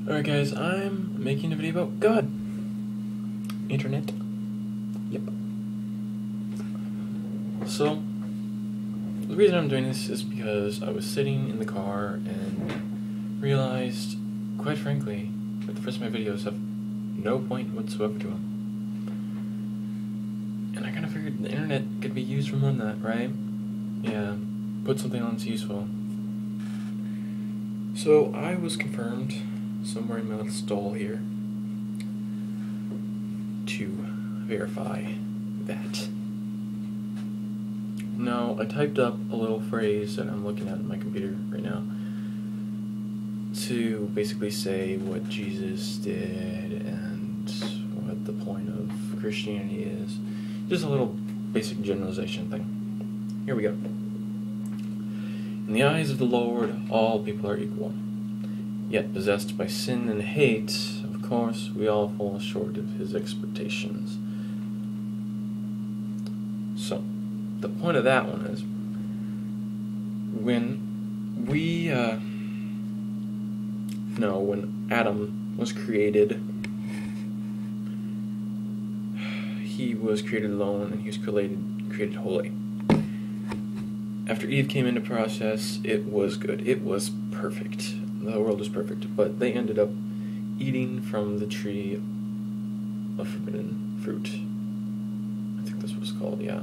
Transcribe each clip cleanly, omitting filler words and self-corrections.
Alright guys, I'm making a video about God. Internet. Yep. So, the reason I'm doing this is because I was sitting in the car and realized, quite frankly, that the rest of my videos have no point whatsoever to them. And I kind of figured the internet could be used for more than that, right? Yeah, put something on that's useful. So, I was confirmed somewhere in my little stall here to verify that. Now, I typed up a little phrase that I'm looking at on my computer right now to basically say what Jesus did and what the point of Christianity is. Just a little basic generalization thing. Here we go. In the eyes of the Lord, all people are equal. Yet possessed by sin and hate, of course, we all fall short of his expectations. So, the point of that one is, when Adam was created, he was created alone and he was created holy. After Eve came into process, it was good. It was perfect. The world was perfect, but they ended up eating from the tree of forbidden fruit. I think that's what it's called, yeah.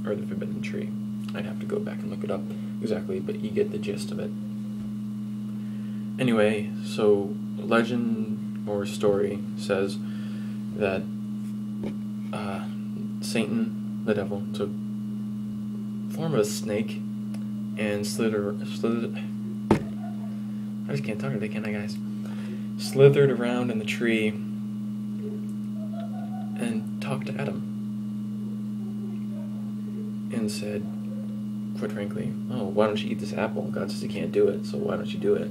Or the forbidden tree. I'd have to go back and look it up exactly, but you get the gist of it. Anyway, so legend or story says that Satan, the devil, took form of a snake and slithered. I just can't talk today, can I, guys? Slithered around in the tree and talked to Adam and said, quite frankly, oh, why don't you eat this apple? God says you can't do it, so why don't you do it?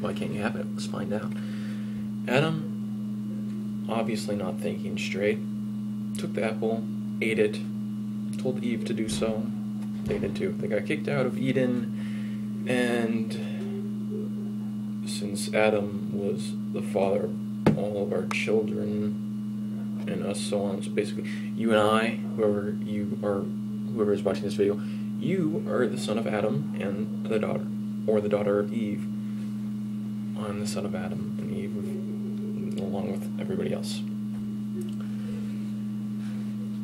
Why can't you have it? Let's find out. Adam, obviously not thinking straight, took the apple, ate it, told Eve to do so. They did too. They got kicked out of Eden, and since Adam was the father of all of our children and us, so on, so basically you and I, whoever is watching this video, you are the son of Adam and the daughter, or the daughter of Eve. I'm the son of Adam and Eve, along with everybody else.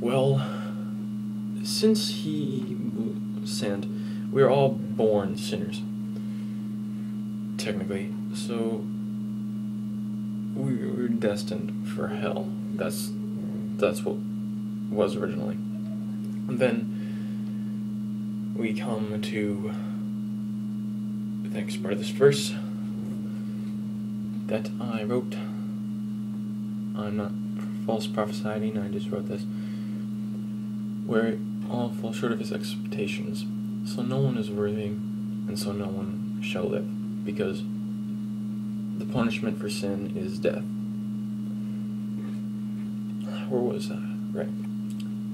Well, since he sinned, we are all born sinners, technically, so we were destined for hell. That's what was originally. And then we come to the next part of this verse that I wrote. I'm not false prophesying, I just wrote this, where all fall short of his expectations. So no one is worthy, and so no one shall live, because the punishment for sin is death. Where was that? Right.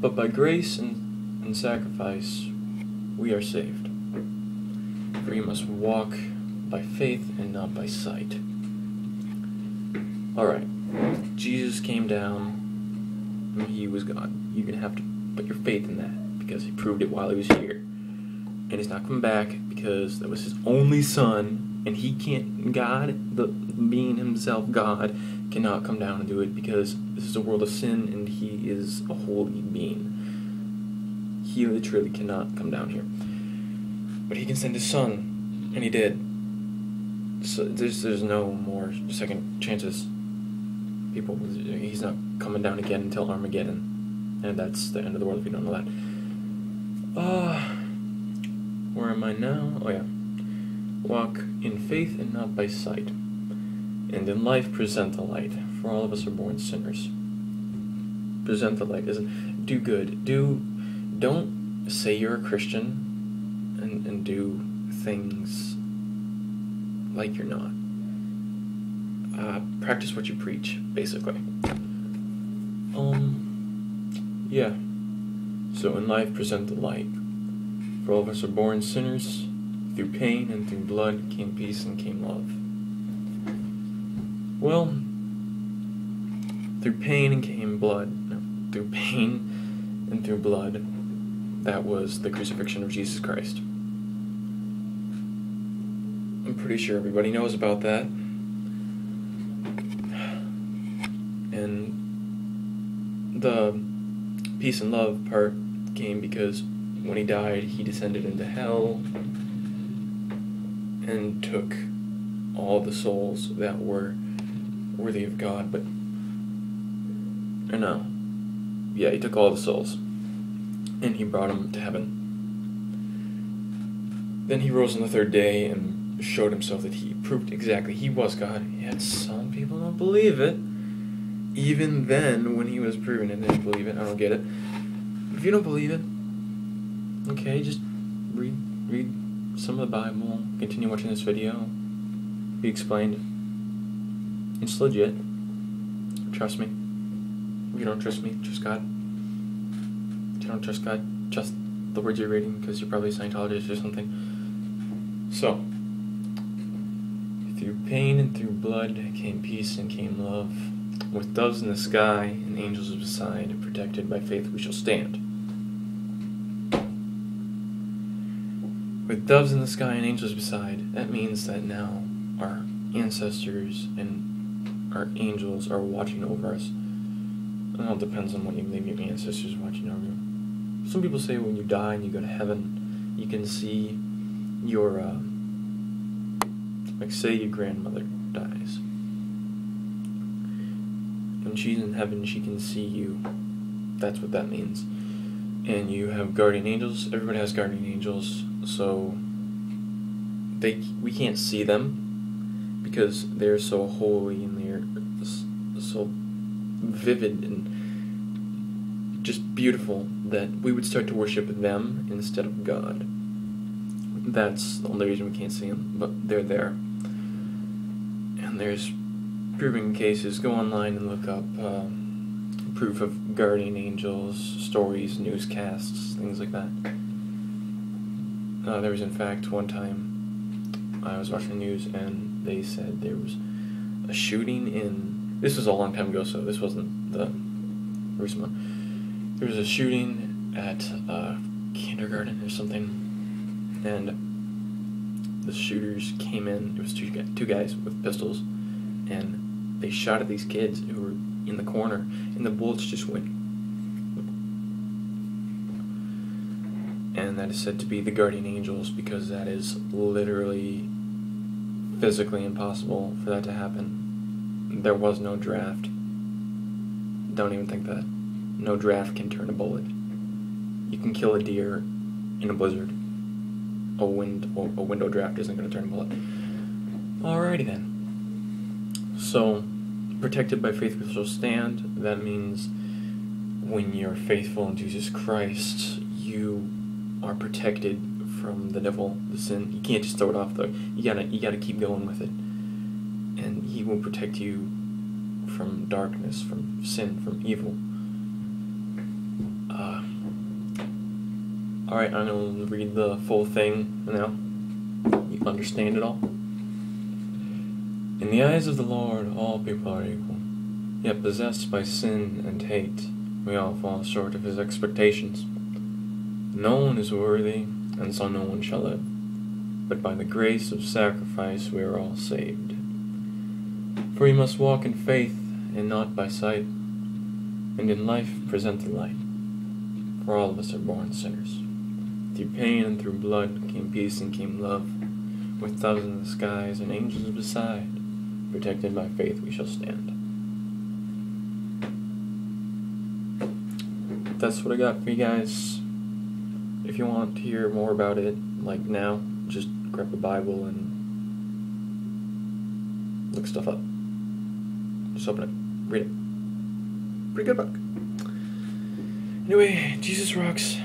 But by grace and sacrifice, we are saved. For you must walk by faith and not by sight. Alright. Jesus came down, and he was God. You're going to have to put your faith in that, because he proved it while he was here. And he's not coming back because that was his only son, and he can't, being himself God, cannot come down and do it because this is a world of sin and he is a holy being. He literally cannot come down here. But he can send his son, and he did. So there's no more second chances. People, he's not coming down again until Armageddon. And that's the end of the world if you don't know that. Where am I now? Oh yeah. Walk in faith and not by sight. And in life present the light, for all of us are born sinners. Present the light. Isn't do good. Don't say you're a Christian and do things like you're not. Practice what you preach, basically. Yeah. So in life, present the light. For all of us are born sinners. Through pain and through blood came peace and came love. Well, through pain and came blood. No, through pain and through blood, that was the crucifixion of Jesus Christ. I'm pretty sure everybody knows about that. And the peace and love part came because when he died, he descended into hell and took all the souls that were worthy of God, but he took all the souls and he brought them to heaven. Then he rose on the third day and showed himself that he proved exactly he was God. Yet some people don't believe it. Even then, when he was proven it, they didn't believe it. I don't get it. If you don't believe it, okay, just read some of the Bible, continue watching this video, be explained. It's legit. Trust me. If you don't trust me, trust God. If you don't trust God, trust the words you're reading, because you're probably a Scientologist or something. So, through pain and through blood came peace and came love. With doves in the sky and angels beside, protected by faith we shall stand. With doves in the sky and angels beside, that means that now our ancestors and our angels are watching over us. It all depends on what you believe your ancestors are watching over you. Some people say when you die and you go to heaven, you can see your, like say your grandmother dies. When she's in heaven, she can see you. That's what that means. And you have guardian angels. Everybody has guardian angels, so we can't see them because they're so holy and they're so vivid and just beautiful that we would start to worship them instead of God. That's the only reason we can't see them, but they're there. And there's proving cases. Go online and look up proof of guardian angels, stories, newscasts, things like that. There was, in fact, one time I was watching the news and they said there was a shooting in... This was a long time ago, so this wasn't the recent one. There was a shooting at a kindergarten or something, and the shooters came in. It was two guys with pistols, and they shot at these kids who were in the corner, and the bullets just went. And that is said to be the guardian angels, because that is literally physically impossible for that to happen. There was no draft. Don't even think that. No draft can turn a bullet. You can kill a deer in a blizzard. A window draft isn't going to turn a bullet. Alrighty then. So, protected by faith we shall stand. That means when you're faithful in Jesus Christ, you are protected from the devil, the sin. You can't just throw it off though. You gotta keep going with it. And he will protect you from darkness, from sin, from evil. Alright, I'm going to read the full thing now. You understand it all? In the eyes of the Lord, all people are equal. Yet possessed by sin and hate, we all fall short of his expectations. No one is worthy, and so no one shall live. But by the grace of sacrifice we are all saved. For we must walk in faith and not by sight, and in life present the light. For all of us are born sinners. Through pain and through blood came peace and came love. With doves in the skies and angels beside, protected by faith we shall stand. That's what I got for you guys. If you want to hear more about it, like now, just grab a Bible and look stuff up. Just open it, read it. Pretty good book. Anyway, Jesus rocks.